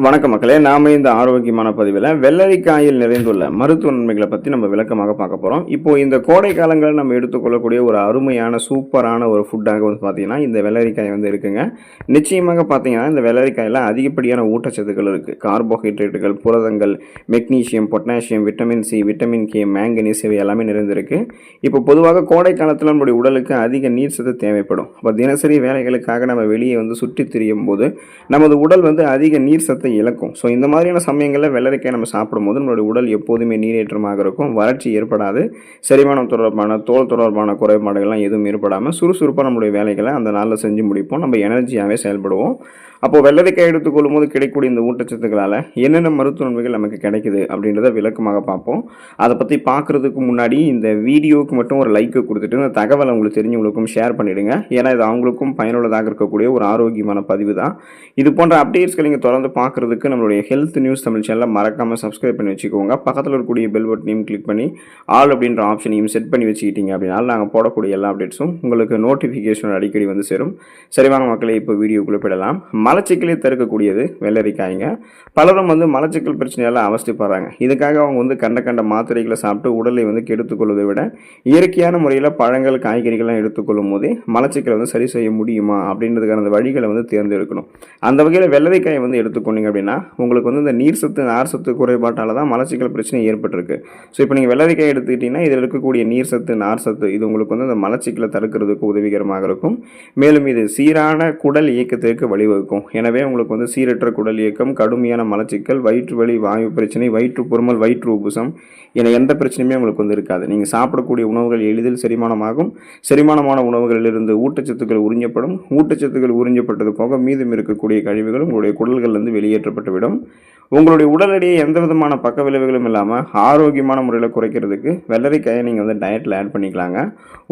வணக்கம் மக்களே, நாம இந்த ஆரோக்கியமான பதிவில் வெள்ளரிக்காயில் நிறைந்துள்ள மருத்துவ நன்மைகளை பற்றி நம்ம விளக்கமாக பார்க்க போகிறோம். இப்போ இந்த கோடை காலங்களில் நம்ம எடுத்துக்கொள்ளக்கூடிய ஒரு அருமையான சூப்பரான ஒரு ஃபுட்டாக வந்து பார்த்தீங்கன்னா இந்த வெள்ளரிக்காய் வந்து இருக்குங்க. நிச்சயமாக பார்த்தீங்கன்னா இந்த வெள்ளரிக்காயில் அதிகப்படியான ஊட்டச்சத்துக்கள் இருக்குது. கார்போஹைட்ரேட்டுகள், புரதங்கள், magnesium, potassium, vitamin C, vitamin K, manganese இவை எல்லாமே நிறைந்திருக்கு. இப்போ பொதுவாக கோடை காலத்தில் நம்முடைய உடலுக்கு அதிக நீர் சத்து தேவைப்படும். அப்போ தினசரி வேலைகளுக்காக நம்ம வெளியே வந்து சுற்றி திரியும் போது நமது உடல் வந்து அதிக நீர் சத்தை இழக்கும். ஸோ இந்த மாதிரியான சமயங்களில் வெள்ளரிக்காய் நம்ம சாப்பிடும்போது நம்மளுடைய உடல் எப்போதுமே நீரேற்றமாக இருக்கும், வறட்சி ஏற்படாது, செரிமானம் தொடர்பான தோல் தொடர்பான குறைபாடுகள்லாம் எதுவும் ஏற்படாமல் சுறுசுறுப்பாக நம்மளுடைய வேலைகளை அந்த நாளில் செஞ்சு முடிப்போம். நம்ம எனர்ஜியாகவே செயல்படுவோம். அப்போது வெள்ளரிக்காய் எடுத்துக்கொள்ளும் போது கிடைக்கக்கூடிய இந்த ஊட்டச்சத்துக்களால் என்னென்ன மருத்துவ நன்மைகள் நமக்கு கிடைக்குது அப்படின்றத விளக்கமாக பார்ப்போம். அதை பற்றி பார்க்குறதுக்கு முன்னாடி இந்த வீடியோவுக்கு மட்டும் ஒரு லைக்கு கொடுத்துட்டு இந்த தகவலை உங்களுக்கு தெரிஞ்சவங்களுக்கும் ஷேர் பண்ணிவிடுங்க. ஏன்னா இது அவங்களுக்கும் பயனுள்ளதாக இருக்கக்கூடிய ஒரு ஆரோக்கியமான பதிவு தான். இது போன்ற அப்டேட்ஸ்களை நீங்கள் தொடர்ந்து பார்க்குறதுக்கு நம்மளுடைய ஹெல்த் நியூஸ் தமிழ் சேனலை மறக்காமல் சப்ஸ்கிரைப் பண்ணி வச்சுக்கோங்க. பக்கத்தில் இருக்கக்கூடிய பெல் பட்டனையும் கிளிக் பண்ணி ஆல் அப்படின்ற ஆப்ஷனையும் செட் பண்ணி வச்சுக்கிட்டீங்க அப்படின்னா நாங்கள் போடக்கூடிய எல்லா அப்டேட்ஸும் உங்களுக்கு நோட்டிஃபிகேஷன் அடிக்கடி வந்து சேரும். சரிவாங்க மக்களை, இப்போ வீடியோக்குள்ளே போயிடலாம். மலச்சிக்கலை தடுக்கக்கூடியது வெள்ளரிக்காய்ங்க. பலரும் வந்து மலச்சிக்கல் பிரச்சனையால் அவஸ்தைப்படுறாங்க. இதுக்காக அவங்க வந்து கண்ட மாத்திரைகளை சாப்பிட்டு உடலை வந்து கெடுத்துக்கொள்வதை விட இயற்கையான முறையில் பழங்கள், காய்கறிகள்லாம் எடுத்துக்கொள்ளும் போதே மலச்சிக்கலை வந்து சரி செய்ய முடியுமா அப்படின்றதுக்கான அந்த வழிகளை வந்து தேர்ந்தெடுக்கணும். அந்த வகையில் வெள்ளரிக்காயை வந்து எடுத்துக்கொண்டீங்க அப்படின்னா உங்களுக்கு வந்து இந்த நீர் சத்து, நார் சத்து குறைபாட்டால் தான் மலச்சிக்கல் பிரச்சனை ஏற்பட்டிருக்கு. ஸோ இப்போ நீங்கள் வெள்ளரிக்காய் எடுத்துக்கிட்டிங்கன்னா இதில் இருக்கக்கூடிய நீர் சத்து, நார் சத்து இது உங்களுக்கு வந்து அந்த மலச்சிக்கலை தடுக்கிறதுக்கு உதவிகரமாக இருக்கும். மேலும் இது சீரான குடல் இயக்கத்திற்கு வழிவகுக்கும். எனவே உங்களுக்கு வந்து சீரற்ற குடல் இயக்கம், கடுமையான மலச்சிக்கல், வயிற்று வலி, வாயு பிரச்சனை, வயிற்று பொறுமல், வயிற்று உப்புசம் என எந்த பிரச்சனையுமே உங்களுக்கு வந்து இருக்காது. நீங்கள் சாப்பிடக்கூடிய உணவுகள் எளிதில் செரிமானமாகும். செரிமானமான உணவுகளிலிருந்து ஊட்டச்சத்துக்கள் உறிஞ்சப்படும். ஊட்டச்சத்துக்கள் உறிஞ்சப்பட்டது போக மீதம் இருக்கக்கூடிய கழிவுகள் உங்களுடைய குடல்களிலிருந்து வெளியேற்றப்பட்டுவிடும். உங்களுடைய உடல் எடையை எந்த விதமான பக்க விளைவுகளும் இல்லாமல் ஆரோக்கியமான முறையில் குறைக்கிறதுக்கு வெள்ளரிக்காயை நீங்கள் வந்து டயட்டில் ஆட் பண்ணிக்கலாங்க.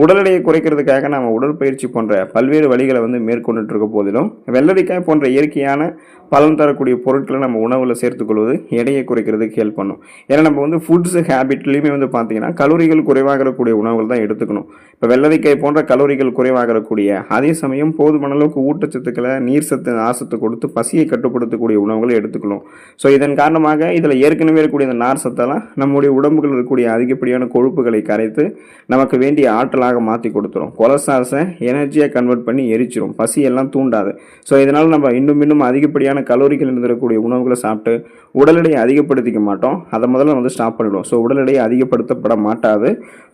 உடல் எடையை குறைக்கிறதுக்காக நம்ம உடற்பயிற்சி போன்ற பல்வேறு வழிகளை வந்து மேற்கொண்டுட்டு இருக்க போதிலும் வெள்ளரிக்காய் போன்ற இயற்கையான பலன் தரக்கூடிய பொருட்களை நம்ம உணவில் சேர்த்துக்கொள்வது எடையை குறைக்கிறதுக்கு ஹெல்ப் பண்ணும். ஏன்னா நம்ம வந்து ஃபுட்ஸ் ஹேபிட்லேயுமே வந்து பார்த்தீங்கன்னா கலோரிகள் குறைவாக இருக்கக்கூடிய உணவுகள் தான் எடுத்துக்கணும். இப்போ வெள்ளரிக்காய் போன்ற கலோரிகள் குறைவாக இருக்கக்கூடிய அதே சமயம் போதுமான அளவுக்கு ஊட்டச்சத்துக்களை, நீர் சத்து, நார்சத்து கொடுத்து பசியை கட்டுப்படுத்தக்கூடிய உணவுகளை எடுத்துக்கணும். ஸோ இதன் காரணமாக இதில் ஏற்கனவே இருக்கக்கூடிய இந்த நார் சத்தெல்லாம் நம்முடைய உடம்புகள் இருக்கக்கூடிய அதிகப்படியான கொழுப்புகளை கரைத்து நமக்கு வேண்டிய ஆற்றலாக மாற்றி கொடுத்துரும். கொலஸ்ட்ரால்ஸை எனர்ஜியாக கன்வெர்ட் பண்ணி எரிச்சிரும், பசியெல்லாம் தூண்டாது. ஸோ இதனால் நம்ம இன்னும் அதிகப்படியான கலோரிகள் இருந்திருக்கக்கூடிய உணவுகளை சாப்பிட்டு உடல் எடையை அதிகப்படுத்திக்க மாட்டோம். அதை முதல்ல வந்து ஸ்டாப் பண்ணிவிடும். ஸோ உடல் எடையை அதிகப்படுத்தப்பட மாட்டாது.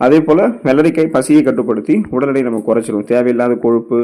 அதே போல் வெள்ளரிக்காய் பசியை கட்டுப்படுத்தி உடல் எடையை நம்ம குறைச்சிடும். தேவையில்லாத கொழுப்பு,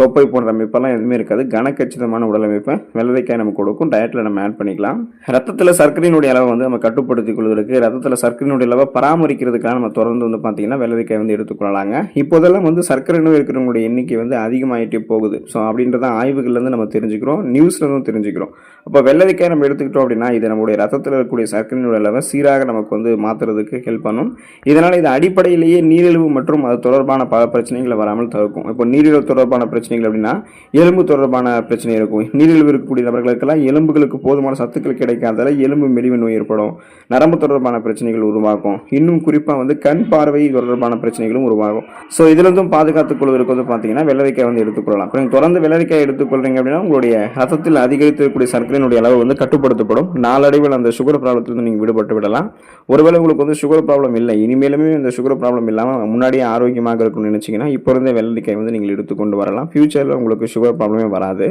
தொப்பை போன்ற அமைப்பெல்லாம் எதுவுமே இருக்காது. கனக்கச்சிதமான உடல் அமைப்பை வெள்ளரிக்காய் நம்ம கொடுக்கும். டயட்டில் நம்ம ஆட் பண்ணிக்கலாம். ரத்தத்தில் சர்க்கரையினுடைய அளவை வந்து நம்ம கட்டுப்படுத்திக் கொள்வதற்கு, ரத்தத்தில் சர்க்கரையினுடைய அளவை பராமரிக்கிறதுக்காக நம்ம தொடர்ந்து வந்து பார்த்தீங்கன்னா வெள்ளரிக்காய் வந்து எடுத்துக்கொள்ளலாங்க. இப்போதெல்லாம் வந்து சர்க்கரை நோய் இருக்கிறவங்களுடைய எண்ணிக்கை வந்து அதிகமாகிட்டே போகுது. ஸோ அப்படின்றத ஆய்வுகள்லேருந்து நம்ம தெரிஞ்சுக்கிறோம், நியூஸ்லேருந்து தெரிஞ்சுக்கிறோம். அப்போ வெள்ளரிக்காய் நம்ம எடுத்துக்கிட்டோம் அப்படின்னா இது நம்முடைய ரத்தத்தில் இருக்கக்கூடிய சர்க்கரையினுடைய அளவை சீராக நமக்கு வந்து மாற்றுறதுக்கு ஹெல்ப் பண்ணும். இதனால் இது அடிப்படையிலேயே நீரிழிவு மற்றும் அது தொடர்பான பல பிரச்சனைகளை வராமல் தவிர்க்கும். இப்போ நீரிழிவு தொடர்பான பிரச்சனைகள் அப்படின்னா எலும்பு தொடர்பான பிரச்சனை இருக்கும். நீரிழிவு இருக்கக்கூடிய நபர்களுக்கெல்லாம் எலும்புகளுக்கு போதுமான சத்துக்கள் கிடைக்காதால எலும்பு மெலிவு நோய் ஏற்படும், நரம்பு தொடர்பான பிரச்சனைகள் உருவாகும். இன்னும் குறிப்பாக வந்து கண் பார்வை தொடர்பான பிரச்சனைகளும் உருவாகும். ஸோ இதிலிருந்தும் பாதுகாத்துக் கொள்வதற்கு வந்து பார்த்தீங்கன்னா வெள்ளரிக்காய் வந்து எடுத்துக்கொள்ளலாம். இப்போ நீங்கள் தொடர்ந்து வெள்ளரிக்காய் எடுத்துக்கொள்றீங்க அப்படின்னா உங்களுடைய ரத்தத்தில் அதிகரித்திருக்கக்கூடிய சர்க்கரையினுடைய அளவு வந்து கட்டுப்படுத்தப்படும். நாளடைவில் அந்த சுகர் ப்ராப்ளத்திலிருந்து நீங்கள் விடுபட்டு விடலாம். ஒருவேளை உங்களுக்கு வந்து சுகர் ப்ராப்ளம் இல்லை, இனிமேலுமே இந்த சுகர் ப்ராப்ளம் இல்லாமல் முன்னாடியே ஆரோக்கியமாக இருக்கும்னு நினச்சிங்கன்னா இப்போ இருந்தே வெள்ளரிக்காய் வந்து நீங்கள் எடுத்துக்கொண்டு வரலாம். ஃபியூச்சரில் உங்களுக்கு சுகர் ப்ராப்ளமே வராது.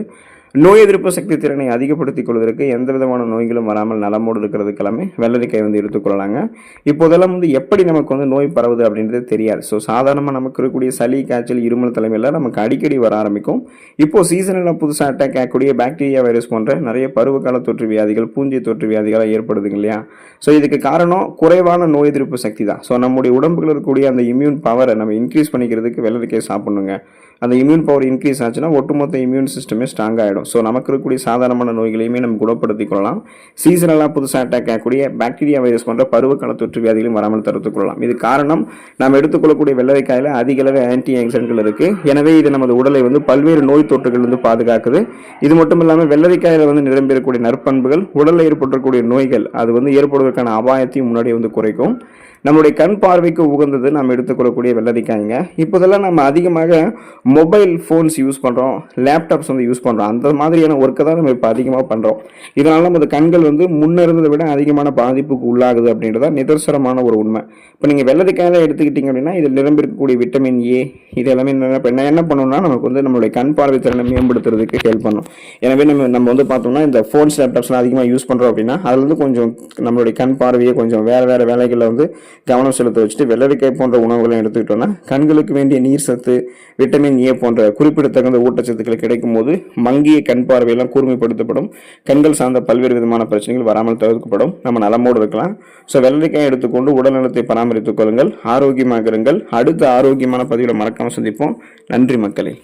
நோய் எதிர்ப்பு சக்தி திறனை அதிகப்படுத்திக் கொள்வதற்கு, எந்த விதமான நோய்களும் வராமல் நலமோடு இருக்கிறதுக்கு எல்லாமே வெள்ளரிக்காய் வந்து எடுத்துக்கொள்ளலாங்க. இப்போதெல்லாம் வந்து எப்படி நமக்கு வந்து நோய் பரவுது அப்படின்றது தெரியாது. ஸோ சாதாரணமாக நமக்கு இருக்கக்கூடிய சளி, காய்ச்சல், இருமல் தலைமையில் நமக்கு அடிக்கடி வர ஆரம்பிக்கும். இப்போது சீசனில் புதுசாக அட்டாக் ஆகக்கூடிய பாக்டீரியா, வைரஸ் போன்ற நிறைய பருவகால தொற்று வியாதிகள், பூஞ்சை தொற்று வியாதிகளாக ஏற்படுதுங்க இல்லையா? ஸோ இதுக்கு காரணம் குறைவான நோய் எதிர்ப்பு சக்தி தான். ஸோ நம்முடைய உடம்புகள் இருக்கக்கூடிய அந்த இம்யூன் பவரை நம்ம இன்க்ரீஸ் பண்ணிக்கிறதுக்கு வெள்ளரிக்காய் சாப்பிடணுங்க. அந்த இம்யூன் பவர் இன்க்ரீஸ் ஆச்சுன்னா ஒட்டுமொத்த இம்யூன் சிஸ்டமே ஸ்ட்ராங் ஆகிடும். ஸோ நமக்கு இருக்கக்கூடிய சாதாரணமான நோய்களையுமே நம்ம குணப்படுத்திக் கொள்ளலாம். சீசனெல்லாம் புதுசாக அட்டாக் ஆகக்கூடிய பாக்டீரியா, வைரஸ் போன்ற பருவகால தொற்று வியாதிகளும் வராமல் தடுத்துக் கொள்ளலாம். இது காரணம் நாம் எடுத்துக்கொள்ளக்கூடிய வெள்ளரிக்காயில் அதிக அளவு ஆன்டி ஆக்சிடென்ட்கள் இருக்குது. எனவே இது நமது உடலை வந்து பல்வேறு நோய் தொற்றுகள் வந்து பாதுகாக்குது. இது மட்டும் இல்லாமல் வெள்ளரிக்காயில் வந்து நிரம்பியிருக்கக்கூடிய நற்பண்புகள் உடலில் ஏற்பட்டிருக்கக்கூடிய நோய்கள் அது வந்து ஏற்படுவதற்கான அபாயத்தையும் முன்னாடியே வந்து குறைக்கும். நம்மளுடைய கண் பார்வைக்கு உகந்தது நம்ம எடுத்துக்கொள்ளக்கூடிய வெள்ளரிக்காய்ங்க. இப்போதெல்லாம் நம்ம அதிகமாக மொபைல் ஃபோன்ஸ் யூஸ் பண்ணுறோம், லேப்டாப்ஸ் வந்து யூஸ் பண்ணுறோம். அந்த மாதிரியான ஒர்க்கை தான் நம்ம இப்போ அதிகமாக பண்ணுறோம். இதனால நமது கண்கள் வந்து முன்ன இருந்ததை விட அதிகமான பாதிப்புக்கு உள்ளாகுது அப்படின்றத நிதர்சனமான ஒரு உண்மை. இப்போ நீங்கள் வெள்ளரிக்காயில் எடுத்துக்கிட்டீங்க அப்படின்னா இதில் நிரம்பியிருக்கக்கூடிய விட்டமின் ஏ இது எல்லாமே என்ன பண்ணணும்னா நமக்கு வந்து நம்மளுடைய கண் பார்வை திறனை மேம்படுத்துறதுக்கு ஹெல்ப் பண்ணும். எனவே நம்ம வந்து பார்த்தோம்னா இந்த ஃபோன்ஸ் லேப்டாப்ஸ்லாம் அதிகமாக யூஸ் பண்ணுறோம் அப்படின்னா அதில் வந்து கொஞ்சம் நம்மளுடைய கண் பார்வையை கொஞ்சம் வேறு வேலைகளில் வந்து கவனம் செலுத்த வச்சுட்டு வெள்ளரிக்காய் போன்ற உணவுகளை எடுத்துக்கிட்டோம்னா கண்களுக்கு வேண்டிய நீர் சத்து, விட்டமின் ஏ போன்ற குறிப்பிடத்தகுந்த ஊட்டச்சத்துக்கள் கிடைக்கும் போது மங்கிய கண் பார்வையெல்லாம் கூர்மைப்படுத்தப்படும். கண்கள் சார்ந்த பல்வேறு விதமான பிரச்சனைகள் வராமல் தவிர்க்கப்படும். நம்ம நலமோடு இருக்கலாம். ஸோ வெள்ளரிக்காய் எடுத்துக்கொண்டு உடல் நலத்தை பராமரித்துக் கொள்ளுங்கள், ஆரோக்கியமாக இருங்கள். அடுத்த ஆரோக்கியமான பதிவில் மறக்காமல் சந்திப்போம். நன்றி மக்களே.